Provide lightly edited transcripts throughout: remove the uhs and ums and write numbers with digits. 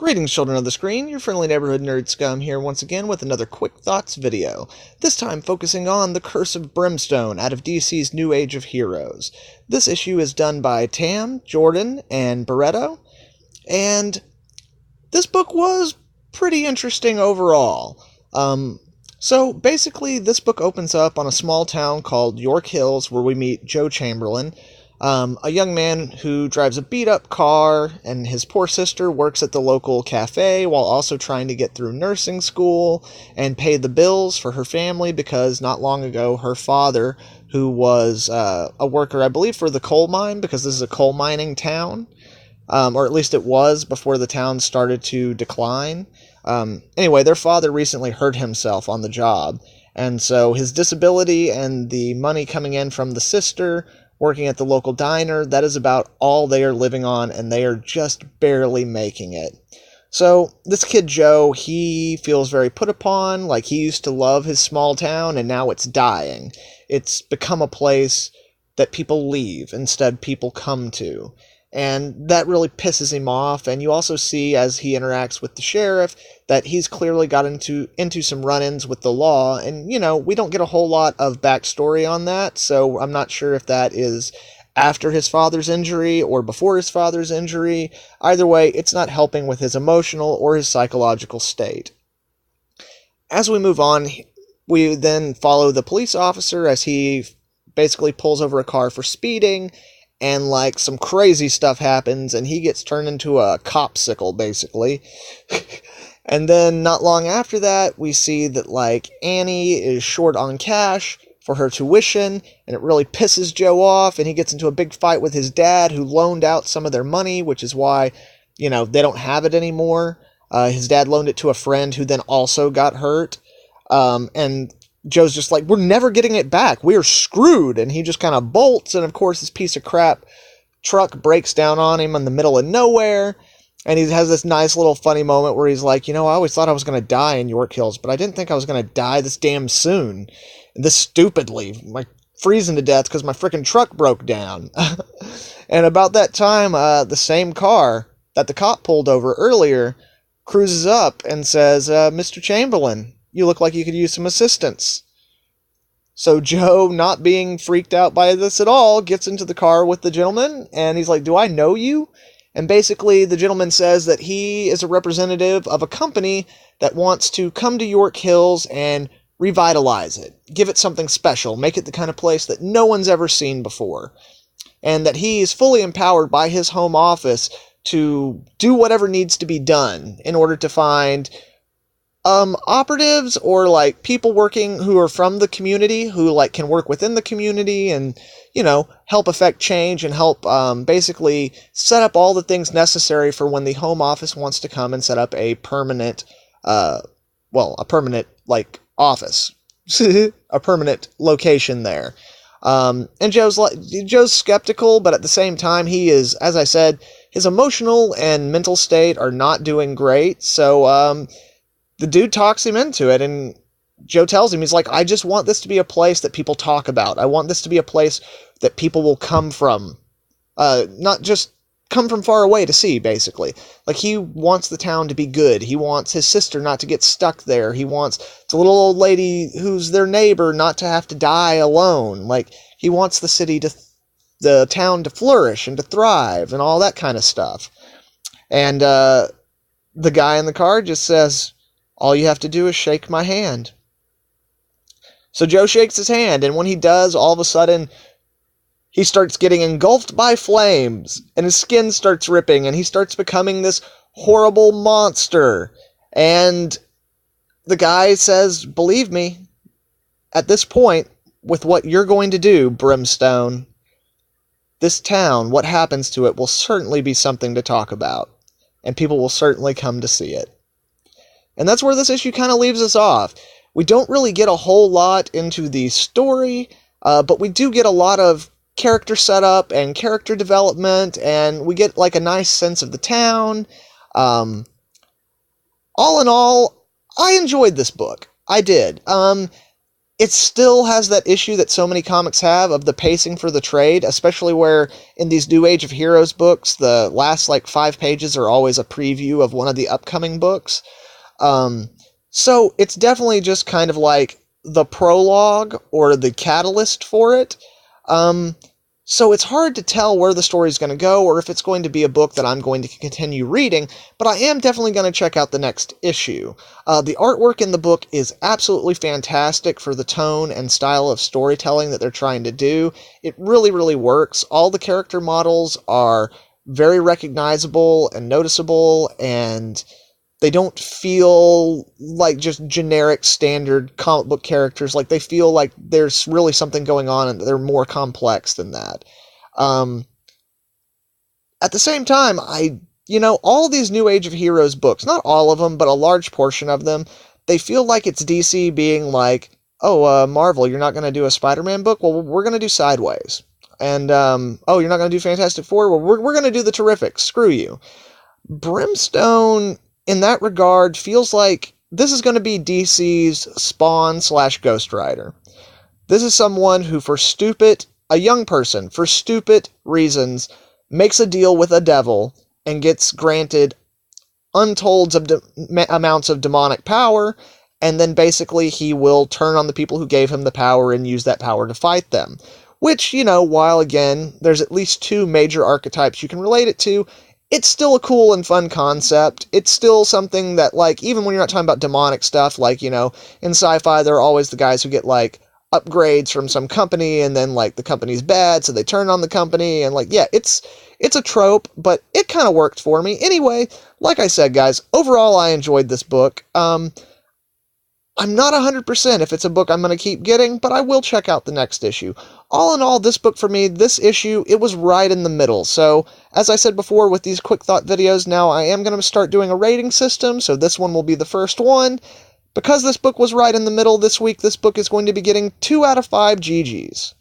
Greetings, children of the screen. Your friendly neighborhood nerd scum here once again with another Quick Thoughts video. This time focusing on The Curse of Brimstone out of DC's New Age of Heroes. This issue is done by Tam, Jordan, and Barreto, and this book was pretty interesting overall. So basically this book opens up on a small town called York Hills where we meet Joe Chamberlain, a young man who drives a beat-up car, and his poor sister works at the local cafe while also trying to get through nursing school and pay the bills for her family because not long ago her father, who was a worker, I believe, for the coal mine, because this is a coal mining town, or at least it was before the town started to decline. Anyway, their father recently hurt himself on the job, and so his disability and the money coming in from the sister working at the local diner, that is about all they are living on, and they are just barely making it. So this kid Joe, he feels very put upon, like he used to love his small town, and now it's dying. It's become a place that people leave, instead people come to. And that really pisses him off, and you also see as he interacts with the sheriff that he's clearly got into some run-ins with the law, and, you know, we don't get a whole lot of backstory on that, so I'm not sure if that is after his father's injury or before his father's injury. Either way, it's not helping with his emotional or his psychological state. As we move on, we then follow the police officer as he basically pulls over a car for speeding, and, like, some crazy stuff happens, and he gets turned into a copsicle, basically. And then, not long after that, we see that, like, Annie is short on cash for her tuition, and it really pisses Joe off, and he gets into a big fight with his dad, who loaned out some of their money, which is why, you know, they don't have it anymore. His dad loaned it to a friend who then also got hurt, and Joe's just like, we're never getting it back. We are screwed. And he just kind of bolts. And of course, this piece of crap truck breaks down on him in the middle of nowhere. And he has this nice little funny moment where he's like, you know, I always thought I was going to die in York Hills, but I didn't think I was going to die this damn soon. This stupidly, like freezing to death because my freaking truck broke down. And about that time, the same car that the cop pulled over earlier cruises up and says, Mr. Chamberlain, you look like you could use some assistance. So Joe, not being freaked out by this at all, gets into the car with the gentleman, and he's like, do I know you? And basically, the gentleman says that he is a representative of a company that wants to come to York Hills and revitalize it, give it something special, make it the kind of place that no one's ever seen before, and that he is fully empowered by his home office to do whatever needs to be done in order to find operatives or like people working who are from the community who like can work within the community and, you know, help affect change and help basically set up all the things necessary for when the home office wants to come and set up a permanent, a permanent like office, a permanent location there. And Joe's skeptical, but at the same time, he is, as I said, his emotional and mental state are not doing great. So, the dude talks him into it, and Joe tells him, he's like, I just want this to be a place that people talk about. I want this to be a place that people will come from. Not just come from far away to see, basically. Like, he wants the town to be good. He wants his sister not to get stuck there. He wants the little old lady who's their neighbor not to have to die alone. Like, he wants the town to flourish and to thrive and all that kind of stuff. And the guy in the car just says, all you have to do is shake my hand. So Joe shakes his hand, and when he does, all of a sudden, he starts getting engulfed by flames, and his skin starts ripping, and he starts becoming this horrible monster. And the guy says, believe me, at this point, with what you're going to do, Brimstone, this town, what happens to it, will certainly be something to talk about, and people will certainly come to see it. And that's where this issue kind of leaves us off. We don't really get a whole lot into the story, but we do get a lot of character setup and character development, and we get like a nice sense of the town. All in all, I enjoyed this book. I did. it still has that issue that so many comics have of the pacing for the trade, especially where in these New Age of Heroes books, the last like 5 pages are always a preview of one of the upcoming books. So it's definitely just kind of like the prologue or the catalyst for it. So it's hard to tell where the story's going to go or if it's going to be a book that I'm going to continue reading, but I am definitely going to check out the next issue. The artwork in the book is absolutely fantastic for the tone and style of storytelling that they're trying to do. It really, really works. All the character models are very recognizable and noticeable, and they don't feel like just generic standard comic book characters. Like, they feel like there's really something going on and they're more complex than that. At the same time, all these New Age of Heroes books, not all of them, but a large portion of them, they feel like it's DC being like, oh, Marvel, you're not going to do a Spider-Man book? Well, we're going to do Sideways. And, oh, you're not going to do Fantastic Four? Well, we're going to do the Terrifics. Screw you. Brimstone, in that regard, feels like this is going to be DC's Spawn / Ghost Rider. This is someone who, a young person, for stupid reasons, makes a deal with a devil and gets granted untold amounts of demonic power, and then basically he will turn on the people who gave him the power and use that power to fight them. Which, while again, there's at least 2 major archetypes you can relate it to, it's still a cool and fun concept. It's still something that, like, even when you're not talking about demonic stuff, like, in sci-fi, there are always the guys who get, like, upgrades from some company, and then, like, the company's bad, so they turn on the company, and, like, yeah, it's a trope, but it kind of worked for me. Anyway, like I said, guys, overall, I enjoyed this book. I'm not 100% if it's a book I'm going to keep getting, but I will check out the next issue. All in all, this book for me, this issue, it was right in the middle. So, as I said before with these quick thought videos, now I am going to start doing a rating system, so this one will be the first one. Because this book was right in the middle this week, this book is going to be getting 2 out of 5 GGs.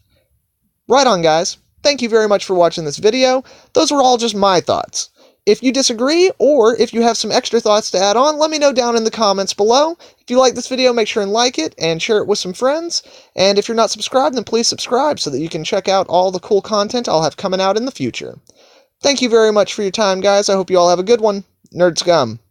Right on, guys. Thank you very much for watching this video. Those were all just my thoughts. If you disagree, or if you have some extra thoughts to add on, let me know down in the comments below. If you like this video, make sure and like it, and share it with some friends. And if you're not subscribed, then please subscribe so that you can check out all the cool content I'll have coming out in the future. Thank you very much for your time, guys. I hope you all have a good one. Nerd Scum.